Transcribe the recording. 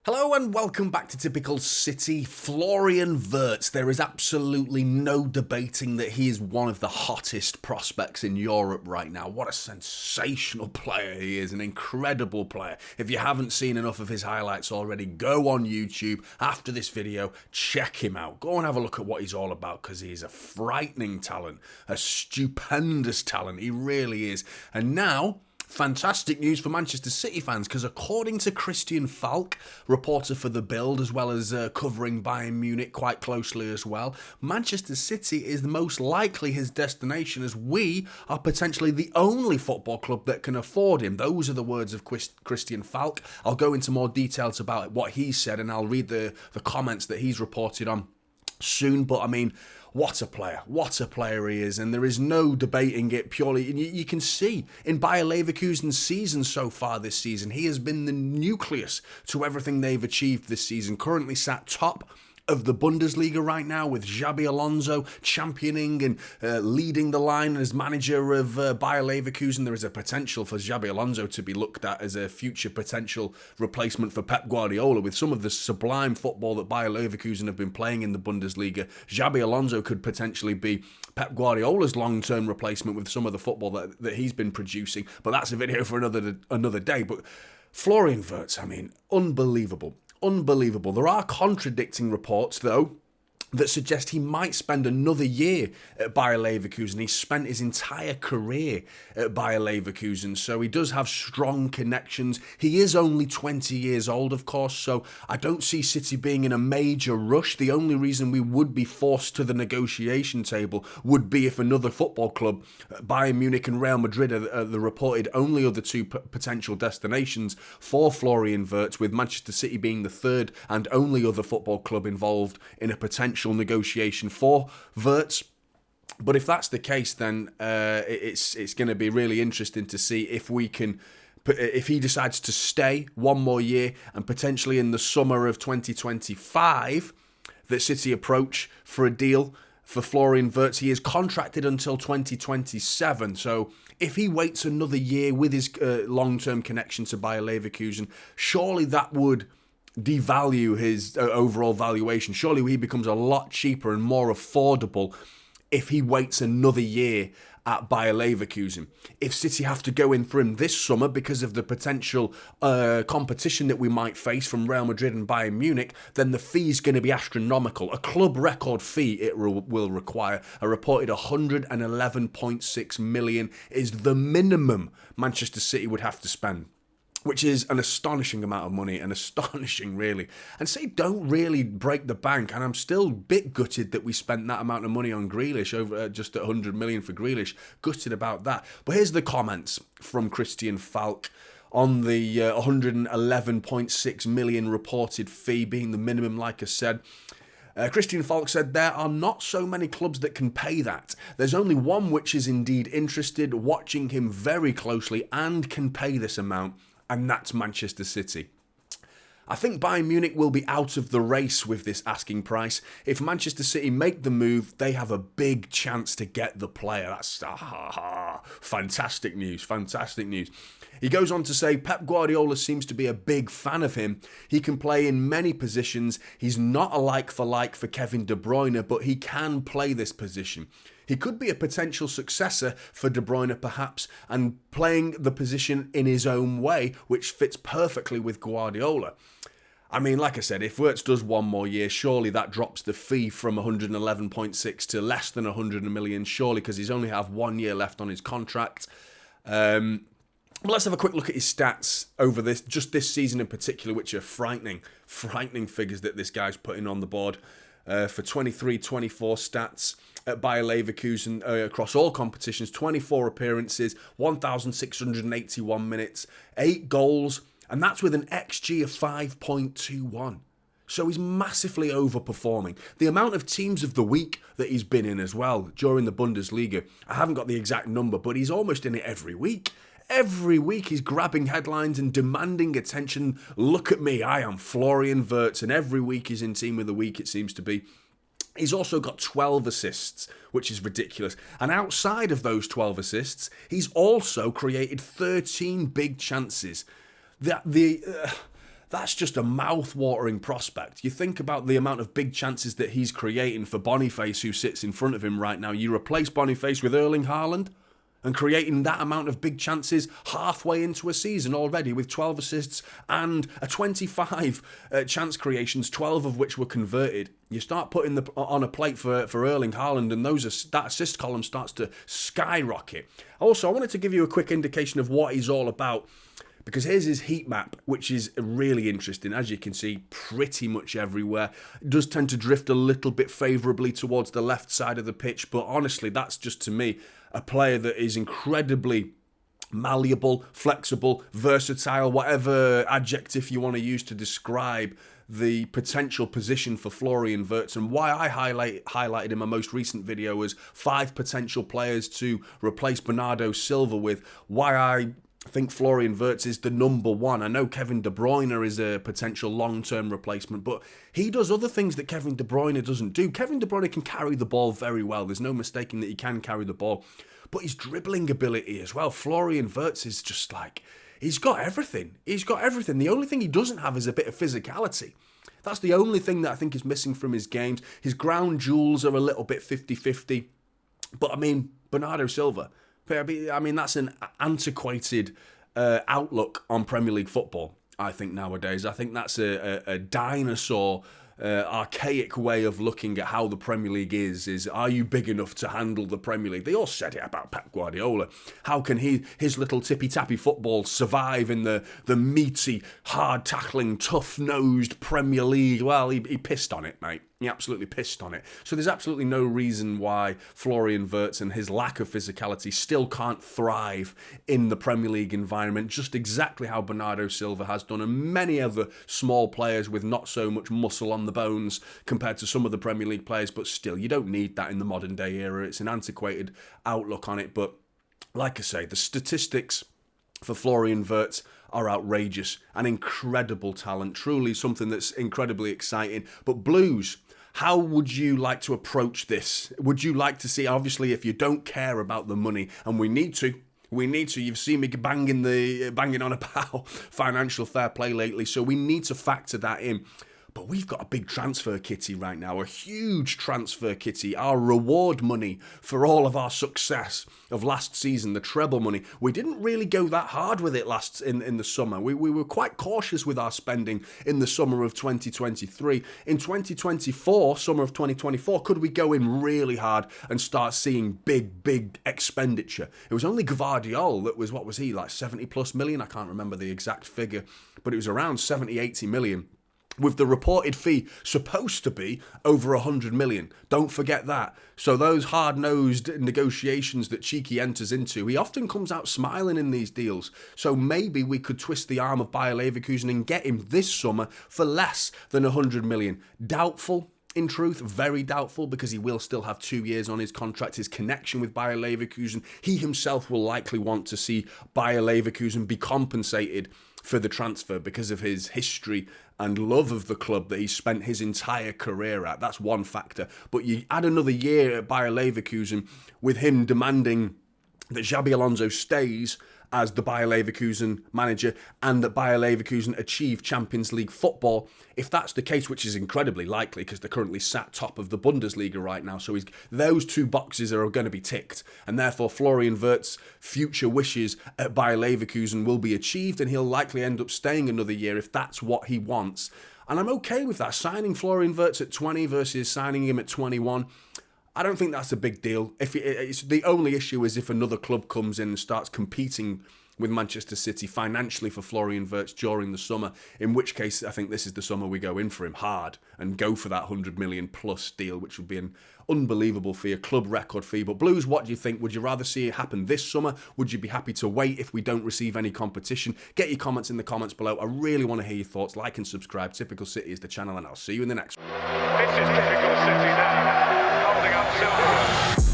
Hello and welcome back to Typical City. Florian Wirtz. There is absolutely no debating that he is one of the hottest prospects in Europe right now. What a sensational player he is, an incredible player. If you haven't seen enough of his highlights already, go on YouTube after this video, check him out. Go and have a look at what he's all about because he's a frightening talent, a stupendous talent. He really is. And now, fantastic news for Manchester City fans because according to Christian Falk, reporter for The Bild, as well as covering Bayern Munich quite closely as well, Manchester City is most likely his destination as we are potentially the only football club that can afford him. Those are the words of Christian Falk. I'll go into more details about what he said and I'll read the comments that he's reported on soon, but I mean, what a player he is, and there is no debating it purely. And you can see in Bayer Leverkusen's season so far this season, he has been the nucleus to everything they've achieved this season. Currently sat top of the Bundesliga right now with Xabi Alonso championing and leading the line as manager of Bayer Leverkusen. There is a potential for Xabi Alonso to be looked at as a future potential replacement for Pep Guardiola. With some of the sublime football that Bayer Leverkusen have been playing in the Bundesliga, Xabi Alonso could potentially be Pep Guardiola's long-term replacement with some of the football that he's been producing. But that's a video for another day. But Florian Wirtz, I mean, unbelievable. Unbelievable. There are contradicting reports, though, that suggest he might spend another year at Bayer Leverkusen. He's spent his entire career at Bayer Leverkusen, so he does have strong connections. He is only 20 years old, of course, so I don't see City being in a major rush. The only reason we would be forced to the negotiation table would be if another football club, Bayern Munich and Real Madrid, are the reported only other two potential destinations for Florian Wirtz, with Manchester City being the third and only other football club involved in a potential negotiation for Wirtz. But if that's the case, then it's going to be really interesting to see if he decides to stay one more year and potentially in the summer of 2025 that City approach for a deal for Florian Wirtz. He is contracted until 2027, so if he waits another year with his long-term connection to Bayer Leverkusen, surely that would devalue his overall valuation. Surely he becomes a lot cheaper and more affordable if he waits another year at Bayer Leverkusen. If City have to go in for him this summer because of the potential competition that we might face from Real Madrid and Bayern Munich, then the fee is going to be astronomical. A club record fee it will require. A reported 111.6 million is the minimum Manchester City would have to spend, which is an astonishing amount of money, and astonishing, really. And City don't really break the bank, and I'm still a bit gutted that we spent that amount of money on Grealish, over just 100 million for Grealish. Gutted about that. But here's the comments from Christian Falk on the 111.6 million reported fee being the minimum, like I said. Christian Falk said, there are not so many clubs that can pay that. There's only one which is indeed interested, watching him very closely, and can pay this amount, and that's Manchester City. I think Bayern Munich will be out of the race with this asking price. If Manchester City make the move, they have a big chance to get the player. That's fantastic news, fantastic news. He goes on to say, Pep Guardiola seems to be a big fan of him. He can play in many positions. He's not a like for Kevin De Bruyne, but he can play this position. He could be a potential successor for De Bruyne, perhaps, and playing the position in his own way, which fits perfectly with Guardiola. I mean, like I said, if Wirtz does one more year, surely that drops the fee from 111.6 to less than 100 million, surely, because he's only have 1 year left on his contract. But let's have a quick look at his stats over just this season in particular, which are frightening figures that this guy's putting on the board. For 23-24 stats at Bayer Leverkusen across all competitions, 24 appearances, 1,681 minutes, 8 goals, and that's with an XG of 5.21. So he's massively overperforming. The amount of teams of the week that he's been in as well during the Bundesliga, I haven't got the exact number, but he's almost in it every week. Every week he's grabbing headlines and demanding attention. Look at me, I am Florian Wirtz, and every week he's in Team of the Week, it seems to be. He's also got 12 assists, which is ridiculous. And outside of those 12 assists, he's also created 13 big chances. That's just a mouth-watering prospect. You think about the amount of big chances that he's creating for Boniface, who sits in front of him right now. You replace Boniface with Erling Haaland, and creating that amount of big chances halfway into a season already with 12 assists and a 25 chance creations, 12 of which were converted. You start putting on a plate for Erling Haaland, and that assist column starts to skyrocket. Also, I wanted to give you a quick indication of what he's all about, because here's his heat map, which is really interesting. As you can see, pretty much everywhere. It does tend to drift a little bit favourably towards the left side of the pitch, but honestly, that's just, to me, a player that is incredibly malleable, flexible, versatile, whatever adjective you want to use to describe the potential position for Florian Wirtz, and why I highlighted in my most recent video as 5 potential players to replace Bernardo Silva with, why I think Florian Wirtz is the number one. I know Kevin De Bruyne is a potential long-term replacement, but he does other things that Kevin De Bruyne doesn't do. Kevin De Bruyne can carry the ball very well. There's no mistaking that he can carry the ball, but his dribbling ability as well. Florian Wirtz is just like, he's got everything. He's got everything. The only thing he doesn't have is a bit of physicality. That's the only thing that I think is missing from his games. His ground jewels are a little bit 50-50, but I mean, Bernardo Silva, I mean, that's an antiquated outlook on Premier League football, I think, nowadays. I think that's a dinosaur, archaic way of looking at how the Premier League is are you big enough to handle the Premier League? They all said it about Pep Guardiola. How can his little tippy-tappy football survive in the meaty, hard-tackling, tough-nosed Premier League? Well, he pissed on it, mate. He absolutely pissed on it. So there's absolutely no reason why Florian Wirtz and his lack of physicality still can't thrive in the Premier League environment, just exactly how Bernardo Silva has done, and many other small players with not so much muscle on the bones compared to some of the Premier League players, but still, you don't need that in the modern day era. It's an antiquated outlook on it, but like I say, the statistics for Florian Wirtz are outrageous. An incredible talent, truly something that's incredibly exciting. But Blues, how would you like to approach this? Would you like to see, obviously, if you don't care about the money, and we need to, you've seen me banging on about financial fair play lately, so we need to factor that in. But we've got a big transfer kitty right now, a huge transfer kitty. Our reward money for all of our success of last season, the treble money, we didn't really go that hard with it in the summer. We were quite cautious with our spending in the summer of 2023. In 2024, summer of 2024, could we go in really hard and start seeing big expenditure? It was only Gvardiol that was, what was he, like 70 plus million? I can't remember the exact figure, but it was around 70, 80 million. With the reported fee supposed to be over 100 million. Don't forget that. So those hard-nosed negotiations that Cheeky enters into, he often comes out smiling in these deals. So maybe we could twist the arm of Bayer Leverkusen and get him this summer for less than 100 million. Doubtful. In truth, very doubtful, because he will still have 2 years on his contract. His connection with Bayer Leverkusen, he himself will likely want to see Bayer Leverkusen be compensated for the transfer because of his history and love of the club that he spent his entire career at. That's one factor. But you add another year at Bayer Leverkusen with him demanding that Xabi Alonso stays as the Bayer Leverkusen manager and that Bayer Leverkusen achieve Champions League football. If that's the case, which is incredibly likely because they're currently sat top of the Bundesliga right now, so those 2 boxes are going to be ticked, and therefore Florian Wirtz's future wishes at Bayer Leverkusen will be achieved, and he'll likely end up staying another year if that's what he wants. And I'm okay with that. Signing Florian Wirtz at 20 versus signing him at 21, I don't think that's a big deal. It's the only issue is if another club comes in and starts competing with Manchester City financially for Florian Wirtz during the summer, in which case I think this is the summer we go in for him hard and go for that 100 million plus deal, which would be an unbelievable fee, a club record fee. But Blues, what do you think? Would you rather see it happen this summer? Would you be happy to wait if we don't receive any competition? Get your comments in the comments below. I really want to hear your thoughts. Like and subscribe. Typical City is the channel, and I'll see you in the next one. This is typical City now, holding up Silva.